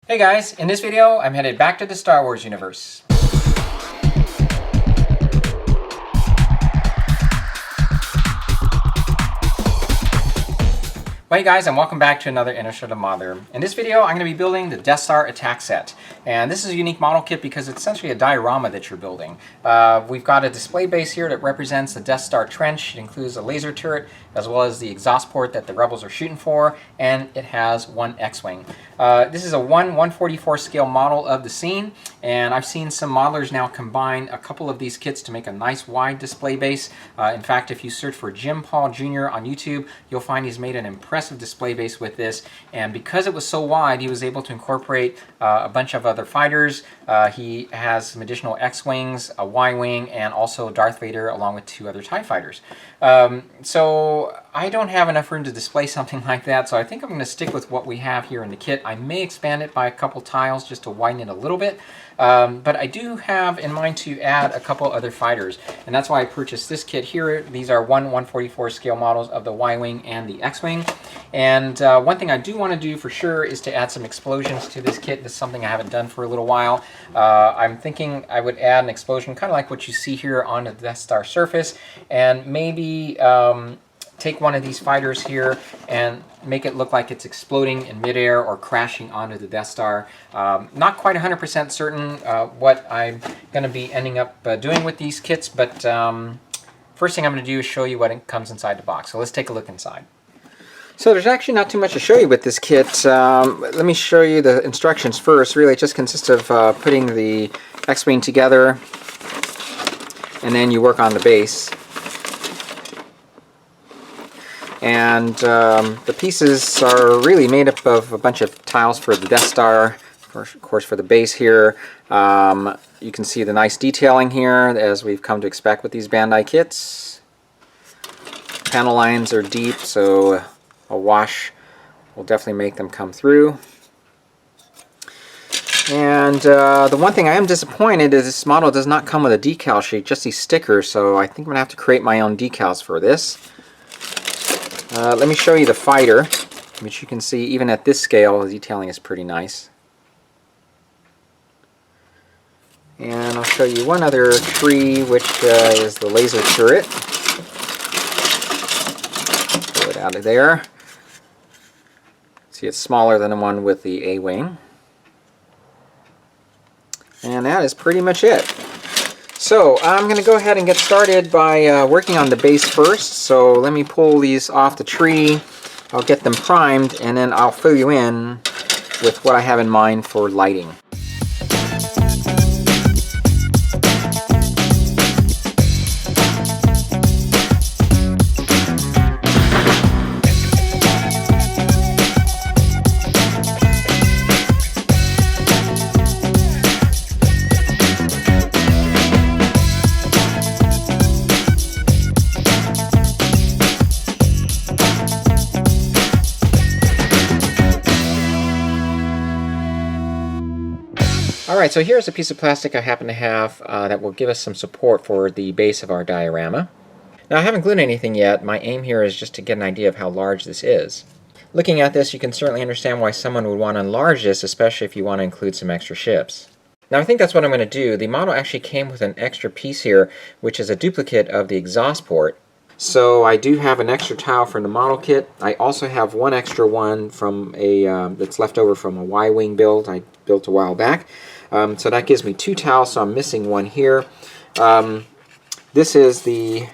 Hey guys, in this video I'm headed back to the Star Wars universe. Well, hey guys, and welcome back to another Initiative Modeler. In this video, I'm going to be building the Death Star attack set. And this is a unique model kit because it's essentially a diorama that you're building. We've got a display base here that represents the Death Star trench. It includes a laser turret, as well as the exhaust port that the Rebels are shooting for, and it has one X-Wing. This is a 1/144 scale model of the scene, and I've seen some modelers now combine a couple of these kits to make a nice wide display base. In fact, if you search for Jim Paul Jr. on YouTube, you'll find he's made an impressive display base with this, and because it was so wide, he was able to incorporate a bunch of other fighters. He has some additional X-Wings, a Y-Wing, and also Darth Vader along with 2 other TIE fighters. So I don't have enough room to display something like that, so I think I'm going to stick with what we have here in the kit. I may expand it by a couple tiles just to widen it a little bit, but I do have in mind to add a couple other fighters, and that's why I purchased this kit here. These are 1/144 scale models of the Y-Wing and the X-Wing. And one thing I do want to do for sure is to add some explosions to this kit. This is something I haven't done for a little while. I'm thinking I would add an explosion kind of like what you see here on the Death Star surface, and maybe take one of these fighters here and make it look like it's exploding in midair or crashing onto the Death Star. Not quite 100% certain what I'm going to be ending up doing with these kits, but first thing I'm going to do is show you what comes inside the box. So let's take a look inside. So there's actually not too much to show you with this kit. Let me show you the instructions first. Really, it just consists of putting the X-Wing together, and then you work on the base. And the pieces are really made up of a bunch of tiles for the Death Star, of course for the base here. You can see the nice detailing here, as we've come to expect with these Bandai kits. Panel lines are deep, so a wash will definitely make them come through. And the one thing I am disappointed is this model does not come with a decal sheet, just these stickers, so I think I'm going to have to create my own decals for this. Let me show you the fighter, which you can see even at this scale the detailing is pretty nice. And I'll show you one other tree, which is the laser turret. Pull it out of there. See, it's smaller than the one with the A-Wing. And that is pretty much it. So I'm going to go ahead and get started by working on the base first. So let me pull these off the tree. I'll get them primed, and then I'll fill you in with what I have in mind for lighting. Alright, so here's a piece of plastic I happen to have that will give us some support for the base of our diorama. Now, I haven't glued anything yet. My aim here is just to get an idea of how large this is. Looking at this, you can certainly understand why someone would want to enlarge this, especially if you want to include some extra ships. Now, I think that's what I'm going to do. The model actually came with an extra piece here, which is a duplicate of the exhaust port. So I do have an extra tile from the model kit. I also have one extra one from that's left over from a Y-Wing build I built a while back. So that gives me 2 tiles, so I'm missing one here. This is the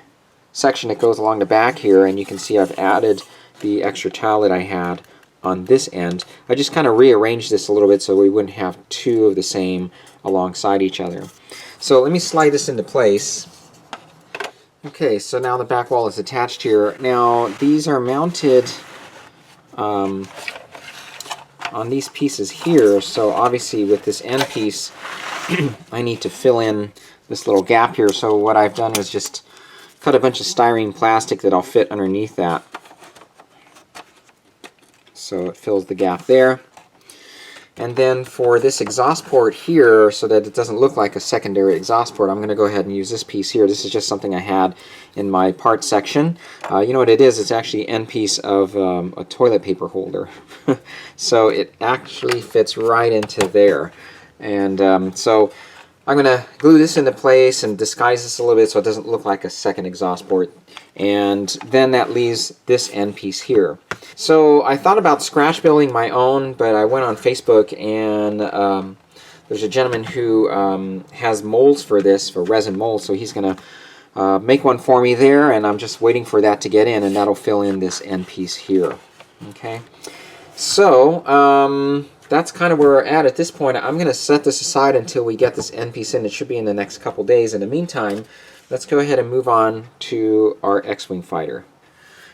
section that goes along the back here, and you can see I've added the extra tile that I had on this end. I just kind of rearranged this a little bit so we wouldn't have 2 of the same alongside each other. So let me slide this into place. Okay, so now the back wall is attached here. Now these are mounted on these pieces here, so obviously with this end piece I need to fill in this little gap here. So what I've done was just cut a bunch of styrene plastic that I'll fit underneath that, so it fills the gap there. And then for this exhaust port here, so that it doesn't look like a secondary exhaust port, I'm going to go ahead and use this piece here. This is just something I had in my parts section. You know what it is? It's actually an end piece of a toilet paper holder. So it actually fits right into there. And so I'm going to glue this into place and disguise this a little bit so it doesn't look like a second exhaust port. And then that leaves this end piece here. So I thought about scratch building my own, but I went on Facebook and there's a gentleman who has molds for this, for resin molds, so he's going to make one for me there, and I'm just waiting for that to get in, and that'll fill in this end piece here. Okay, so that's kind of where we're at this point. I'm going to set this aside until we get this end piece in. It should be in the next couple days. In the meantime, let's go ahead and move on to our X-Wing fighter.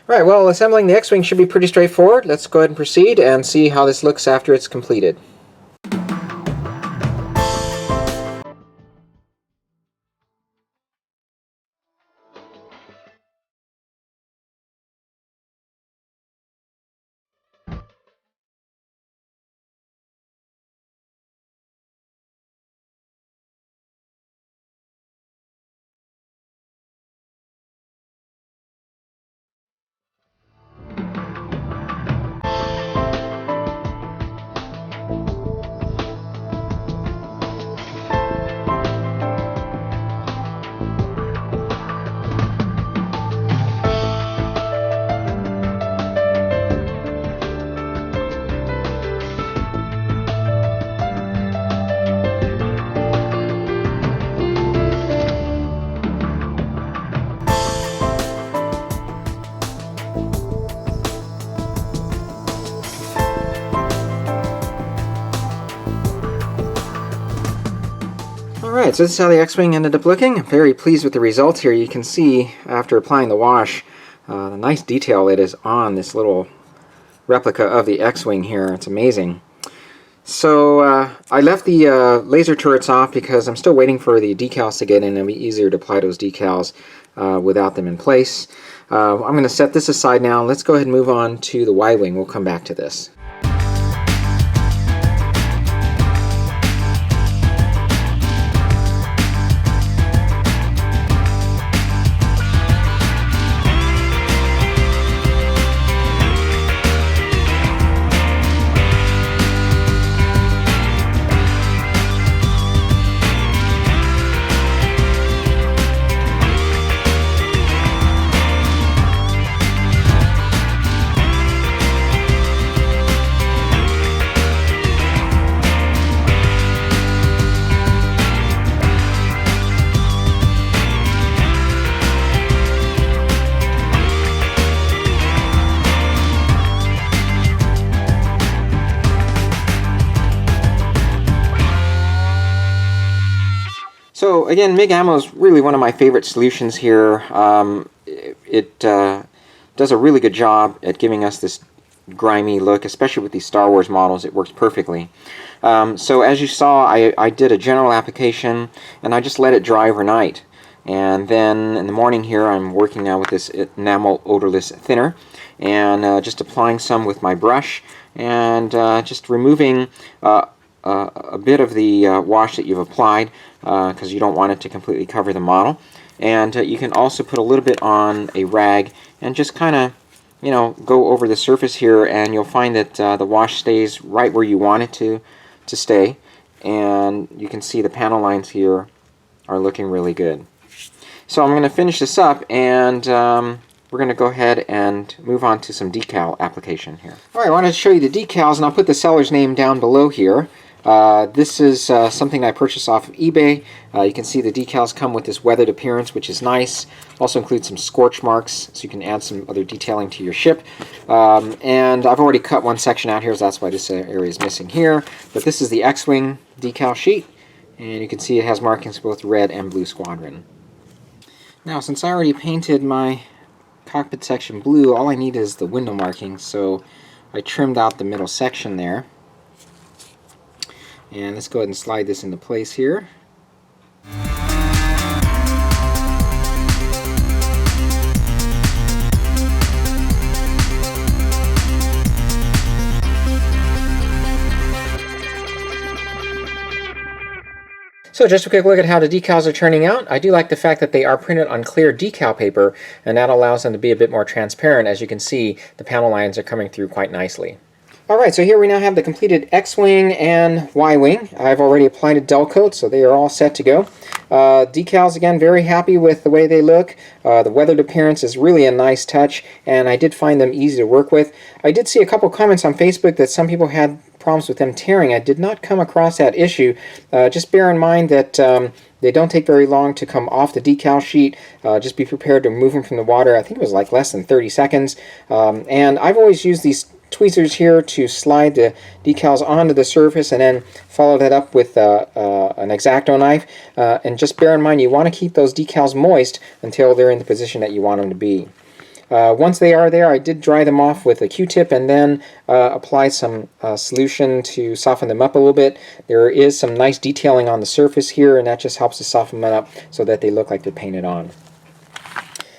Alright, well, assembling the X-Wing should be pretty straightforward. Let's go ahead and proceed and see how this looks after it's completed. Alright, so this is how the X-Wing ended up looking. I'm very pleased with the results here. You can see, after applying the wash, the nice detail it is on this little replica of the X-Wing here. It's amazing. So I left the laser turrets off because I'm still waiting for the decals to get in, and it'll be easier to apply those decals without them in place. I'm going to set this aside now. Let's go ahead and move on to the Y-Wing. We'll come back to this. So again, MIG ammo is really one of my favorite solutions here. It does a really good job at giving us this grimy look, especially with these Star Wars models. It works perfectly. So as you saw, I did a general application and I just let it dry overnight. And then in the morning here, I'm working now with this enamel odorless thinner and just applying some with my brush and just removing a bit of the wash that you've applied because you don't want it to completely cover the model. And you can also put a little bit on a rag and just kind of, you know, go over the surface here, and you'll find that the wash stays right where you want it to stay. And you can see the panel lines here are looking really good. So I'm going to finish this up, and we're going to go ahead and move on to some decal application here. Alright, I wanted to show you the decals, and I'll put the seller's name down below here. This is something I purchased off of eBay. You can see the decals come with this weathered appearance, which is nice. Also includes some scorch marks, so you can add some other detailing to your ship. And I've already cut one section out here, so that's why this area is missing here. But this is the X-Wing decal sheet, and you can see it has markings both red and blue squadron. Now, since I already painted my cockpit section blue, all I need is the window markings, so I trimmed out the middle section there. And let's go ahead and slide this into place here. So just a quick look at how the decals are turning out. I do like the fact that they are printed on clear decal paper, and that allows them to be a bit more transparent. As you can see, the panel lines are coming through quite nicely. Alright, so here we now have the completed X-Wing and Y-Wing. I've already applied a dull coat, so they are all set to go. Decals, again, very happy with the way they look. The weathered appearance is really a nice touch, and I did find them easy to work with. I did see a couple comments on Facebook that some people had problems with them tearing. I did not come across that issue. Just bear in mind that they don't take very long to come off the decal sheet. Just be prepared to remove them from the water. I think it was like less than 30 seconds. And I've always used these tweezers here to slide the decals onto the surface and then follow that up with an X-Acto knife. And just bear in mind, you want to keep those decals moist until they're in the position that you want them to be. Once they are there, I did dry them off with a Q-tip and then apply some solution to soften them up a little bit. There is some nice detailing on the surface here, and that just helps to soften them up so that they look like they're painted on.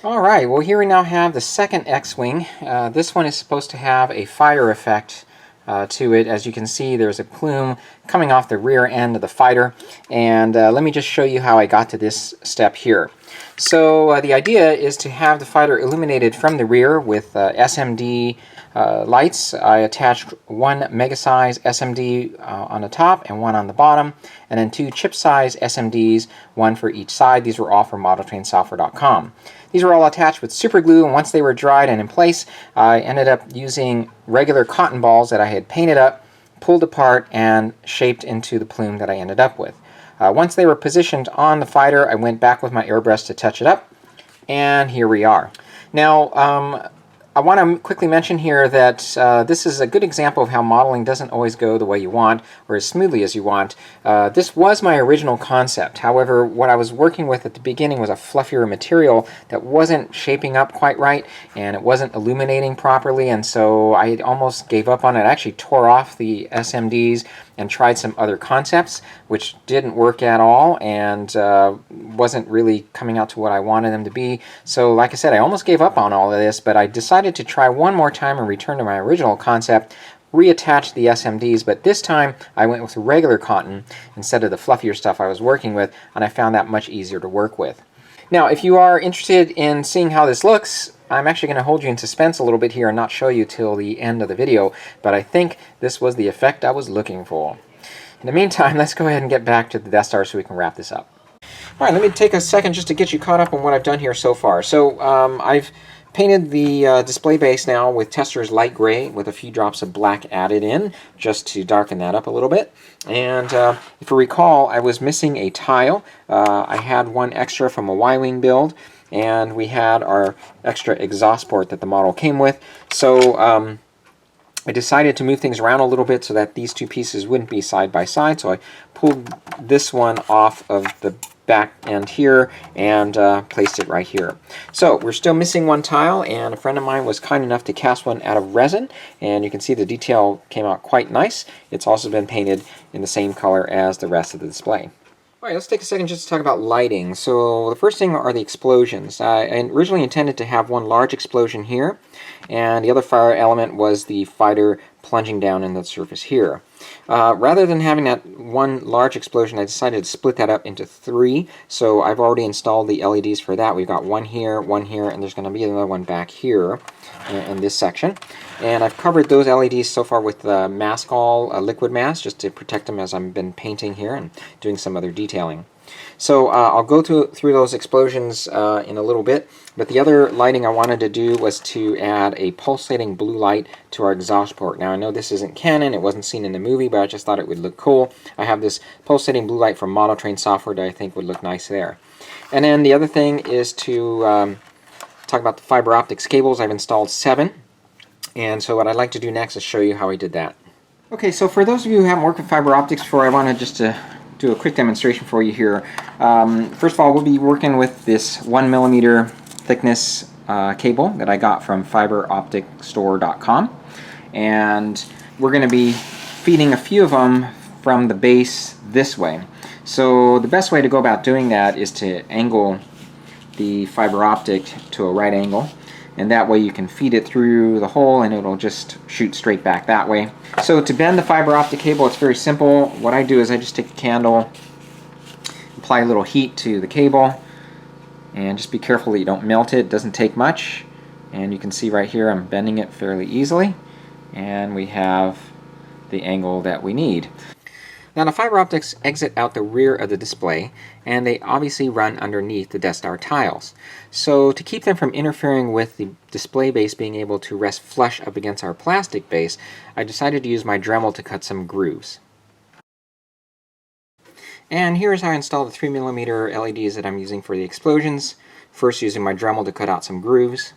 Alright, well here we now have the second X-Wing. This one is supposed to have a fire effect to it. As you can see, there's a plume coming off the rear end of the fighter, and let me just show you how I got to this step here. So the idea is to have the fighter illuminated from the rear with SMD lights. I attached one mega-size SMD on the top and one on the bottom, and then two chip-size SMDs, one for each side. These were all from ModelTrainSoftware.com. These were all attached with super glue, and once they were dried and in place, I ended up using regular cotton balls that I had painted up, pulled apart, and shaped into the plume that I ended up with. Once they were positioned on the fighter, I went back with my airbrush to touch it up, and here we are. Now, I want to quickly mention here that this is a good example of how modeling doesn't always go the way you want or as smoothly as you want. This was my original concept. However, what I was working with at the beginning was a fluffier material that wasn't shaping up quite right, and it wasn't illuminating properly, and so I almost gave up on it. I actually tore off the SMDs and tried some other concepts, which didn't work at all and wasn't really coming out to what I wanted them to be. So like I said, I almost gave up on all of this, but I decided to try one more time and return to my original concept, reattach the SMDs, but this time I went with regular cotton instead of the fluffier stuff I was working with, and I found that much easier to work with. Now, if you are interested in seeing how this looks, I'm actually going to hold you in suspense a little bit here and not show you till the end of the video, but I think this was the effect I was looking for. In the meantime, let's go ahead and get back to the Death Star so we can wrap this up. Alright, let me take a second just to get you caught up on what I've done here so far. So, I've painted the display base now with Tester's light gray with a few drops of black added in, just to darken that up a little bit. And if you recall, I was missing a tile. I had one extra from a Y-Wing build, and we had our extra exhaust port that the model came with. So I decided to move things around a little bit so that these two pieces wouldn't be side by side. So I pulled this one off of the back end here and placed it right here. So we're still missing one tile, and a friend of mine was kind enough to cast one out of resin, and you can see the detail came out quite nice. It's also been painted in the same color as the rest of the display. Alright, let's take a second just to talk about lighting. So the first thing are the explosions. I originally intended to have one large explosion here, and the other fire element was the fighter plunging down into the surface here. Rather than having that one large explosion, I decided to split that up into three. So I've already installed the LEDs for that. We've got one here, and there's going to be another one back here in this section. And I've covered those LEDs so far with the Maskall liquid mask just to protect them as I've been painting here and doing some other detailing. So I'll go through those explosions in a little bit, but the other lighting I wanted to do was to add a pulsating blue light to our exhaust port. Now I know this isn't canon, it wasn't seen in the movie, but I just thought it would look cool. I have this pulsating blue light from Model Train Software that I think would look nice there. And then the other thing is to talk about the fiber optics cables. I've installed 7, and so what I'd like to do next is show you how I did that. Okay, so for those of you who haven't worked with fiber optics before, I wanted just to do a quick demonstration for you here. First of all, we'll be working with this 1mm thickness cable that I got from fiberopticstore.com, and we're going to be feeding a few of them from the base this way. So the best way to go about doing that is to angle the fiber optic to a right angle, and that way you can feed it through the hole and it'll just shoot straight back that way. So to bend the fiber optic cable, it's very simple. What I do is I just take a candle apply a little heat to the cable, and just be careful that you don't melt it. It doesn't take much, and you can see right here I'm bending it fairly easily, and we have the angle that we need. Now the fiber optics exit out the rear of the display, and they obviously run underneath the Death Star tiles. So to keep them from interfering with the display base being able to rest flush up against our plastic base, I decided to use my Dremel to cut some grooves. And here's how I install the 3mm LEDs that I'm using for the explosions. First using my Dremel to cut out some grooves,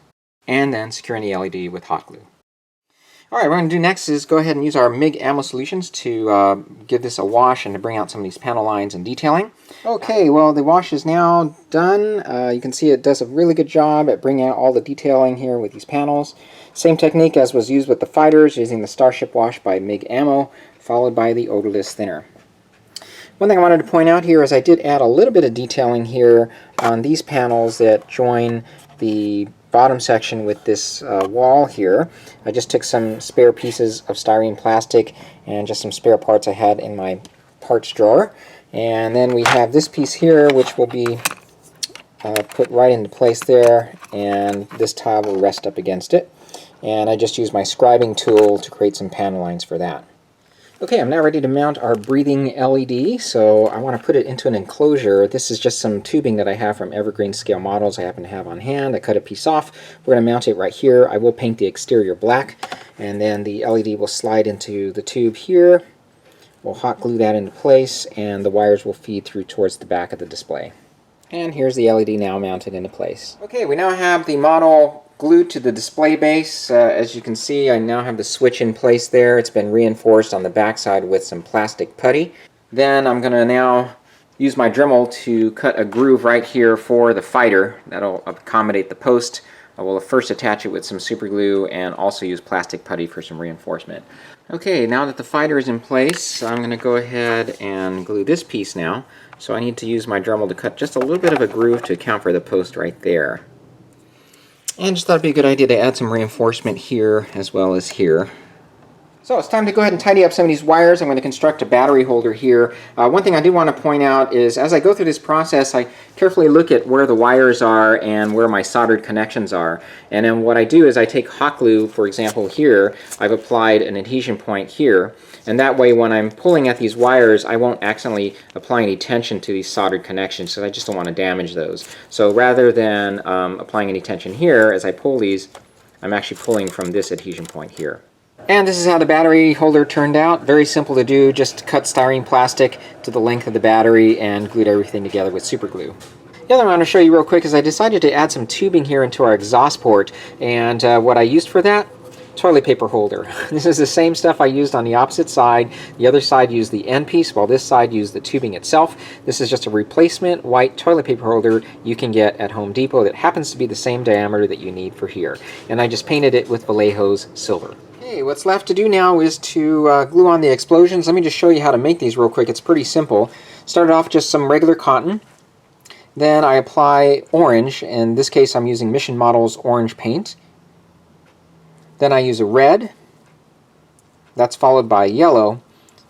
and then securing the LED with hot glue. Alright, what we're going to do next is go ahead and use our MIG ammo solutions to give this a wash and to bring out some of these panel lines and detailing. Okay, well the wash is now done. You can see it does a really good job at bringing out all the detailing here with these panels. Same technique as was used with the fighters, using the Starship wash by MIG ammo, followed by the odorless thinner. One thing I wanted to point out here is I did add a little bit of detailing here on these panels that join the bottom section with this wall here. I just took some spare pieces of styrene plastic and just some spare parts I had in my parts drawer. And then we have this piece here, which will be put right into place there, and this tile will rest up against it. And I just used my scribing tool to create some panel lines for that. Okay, I'm now ready to mount our breathing LED, so I want to put it into an enclosure. This is just some tubing that I have from evergreen scale models I happen to have on hand. I cut a piece off. We're going to mount it right here. I will paint the exterior black, and then the LED will slide into the tube here. We'll hot glue that into place, and the wires will feed through towards the back of the display. And here's the LED now mounted into place. Okay, we now have the model glued to the display base. As you can see, I now have the switch in place there. It's been reinforced on the backside with some plastic putty. Then I'm going to now use my Dremel to cut a groove right here for the fighter. That'll accommodate the post. I will first attach it with some super glue and also use plastic putty for some reinforcement. Okay, now that the fighter is in place, I'm going to go ahead and glue this piece now. So I need to use my Dremel to cut just a little bit of a groove to account for the post right there. And just thought it'd be a good idea to add some reinforcement here as well as here. So it's time to go ahead and tidy up some of these wires. I'm going to construct a battery holder here. One thing I do want to point out is as I go through this process, I carefully look at where the wires are and where my soldered connections are. And then what I do is I take hot glue, for example here, I've applied an adhesion point here. And that way when I'm pulling at these wires, I won't accidentally apply any tension to these soldered connections, because I just don't want to damage those. So rather than applying any tension here, as I pull these, I'm actually pulling from this adhesion point here. And this is how the battery holder turned out. Very simple to do, just cut styrene plastic to the length of the battery and glued everything together with super glue. The other thing I want to show you real quick is I decided to add some tubing here into our exhaust port, and what I used for that, toilet paper holder. This is the same stuff I used on the opposite side. The other side used the end piece, while this side used the tubing itself. This is just a replacement white toilet paper holder you can get at Home Depot that happens to be the same diameter that you need for here. And I just painted it with Vallejo's silver. Okay, what's left to do now is to glue on the explosions. Let me just show you how to make these real quick. It's pretty simple. Started off just some regular cotton. Then I apply orange. In this case I'm using Mission Models orange paint. Then I use a red, that's followed by yellow,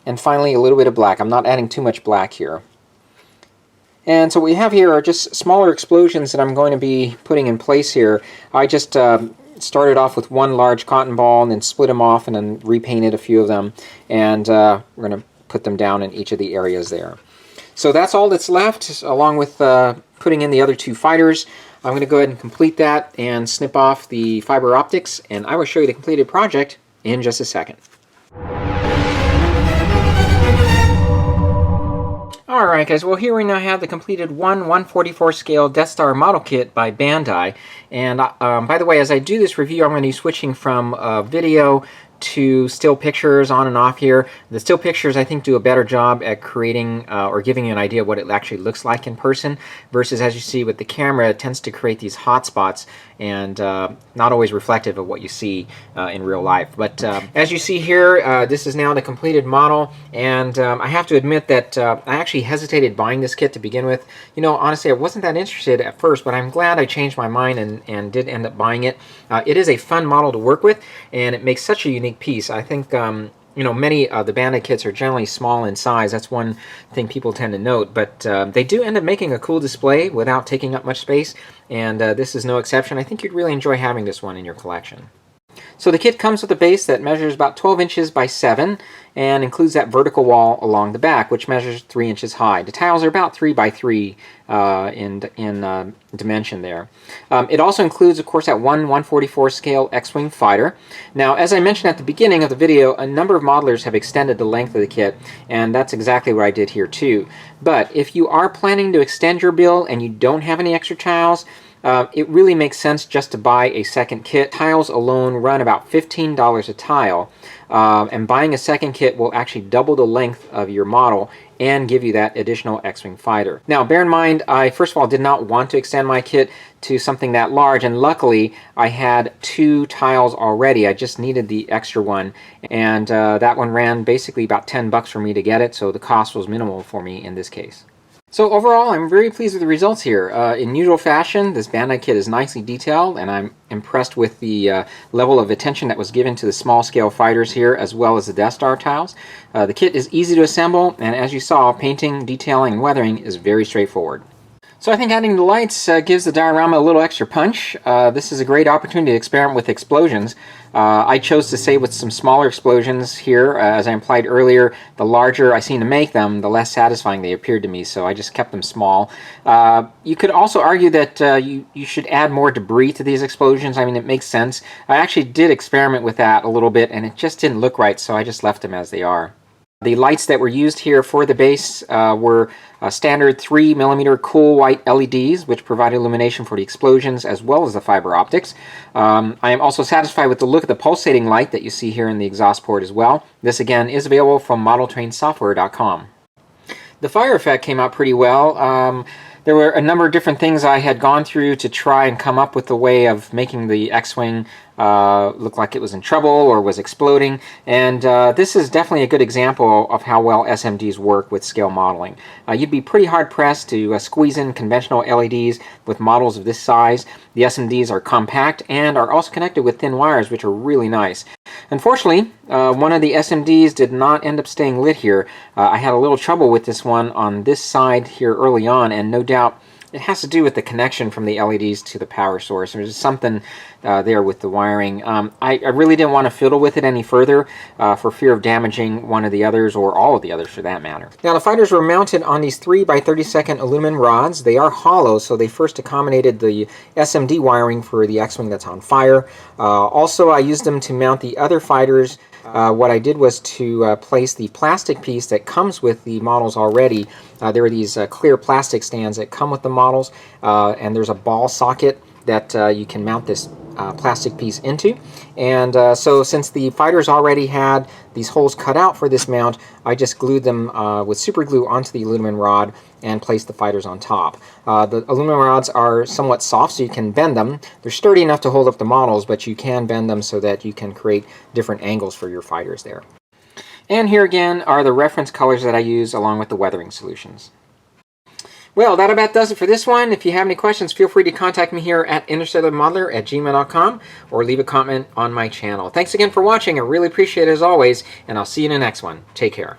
and finally a little bit of black. I'm not adding too much black here. And so what we have here are just smaller explosions that I'm going to be putting in place here. I just started off with one large cotton ball and then split them off and then repainted a few of them, and we're going to put them down in each of the areas there. So that's all that's left, along with putting in the other two fighters. I'm going to go ahead and complete that and snip off the fiber optics, and I will show you the completed project in just a second. Alright guys, well here we now have the completed 1/144 scale Death Star model kit by Bandai. And by the way, as I do this review, I'm going to be switching from video to still pictures on and off here. The still pictures I think do a better job at creating or giving you an idea of what it actually looks like in person, versus as you see with the camera it tends to create these hot spots and not always reflective of what you see in real life. But as you see here, this is now the completed model, and I have to admit that I actually hesitated buying this kit to begin with. You know, honestly I wasn't that interested at first, but I'm glad I changed my mind and did end up buying it. It is a fun model to work with, and it makes such a unique piece. I think You know, many of the Bandai kits are generally small in size. That's one thing people tend to note, but they do end up making a cool display without taking up much space, and this is no exception. I think you'd really enjoy having this one in your collection. So the kit comes with a base that measures about 12 inches by 7 and includes that vertical wall along the back, which measures 3 inches high. The tiles are about 3 by 3 in dimension there. It also includes, of course, that 1/144 scale X-Wing fighter. Now, as I mentioned at the beginning of the video, a number of modelers have extended the length of the kit, and that's exactly what I did here too. But if you are planning to extend your build and you don't have any extra tiles, it really makes sense just to buy a second kit. Tiles alone run about $15 a tile, and buying a second kit will actually double the length of your model and give you that additional X-Wing fighter. Now, bear in mind, I first of all did not want to extend my kit to something that large, and luckily I had 2 tiles already. I just needed the extra one, and that one ran basically about $10 for me to get it, so the cost was minimal for me in this case. So overall, I'm very pleased with the results here. In usual fashion, this Bandai kit is nicely detailed, and I'm impressed with the level of attention that was given to the small-scale fighters here, as well as the Death Star tiles. The kit is easy to assemble, and as you saw, painting, detailing, and weathering is very straightforward. So I think adding the lights gives the diorama a little extra punch. This is a great opportunity to experiment with explosions. I chose to stay with some smaller explosions here. As I implied earlier, the larger I seem to make them, the less satisfying they appeared to me, so I just kept them small. You could also argue that you should add more debris to these explosions. I mean, it makes sense. I actually did experiment with that a little bit, and it just didn't look right, so I just left them as they are. The lights that were used here for the base were standard 3mm cool white LEDs, which provide illumination for the explosions as well as the fiber optics. I am also satisfied with the look of the pulsating light that you see here in the exhaust port as well. This again is available from modeltrainsoftware.com. The fire effect came out pretty well. There were a number of different things I had gone through to try and come up with a way of making the X-Wing look like it was in trouble or was exploding, and this is definitely a good example of how well SMDs work with scale modeling. You'd be pretty hard-pressed to squeeze in conventional LEDs with models of this size. The SMDs are compact and are also connected with thin wires, which are really nice. Unfortunately, one of the SMDs did not end up staying lit here. I had a little trouble with this one on this side here early on, and no doubt it has to do with the connection from the LEDs to the power source. There's something there with the wiring. I really didn't want to fiddle with it any further for fear of damaging one of the others, or all of the others for that matter. Now, the fighters were mounted on these 3 by 32nd aluminum rods. They are hollow, so they first accommodated the SMD wiring for the X-Wing that's on fire. Also, I used them to mount the other fighters. What I did was to place the plastic piece that comes with the models already. There are these clear plastic stands that come with the models, and there's a ball socket that you can mount this plastic piece into. And so since the fighters already had these holes cut out for this mount, I just glued them with super glue onto the aluminum rod and placed the fighters on top. The aluminum rods are somewhat soft, so you can bend them. They're sturdy enough to hold up the models, but you can bend them so that you can create different angles for your fighters there. And here again are the reference colors that I use along with the weathering solutions. Well, that about does it for this one. If you have any questions, feel free to contact me here at interstellarmodeler@gmail.com or leave a comment on my channel. Thanks again for watching. I really appreciate it as always, and I'll see you in the next one. Take care.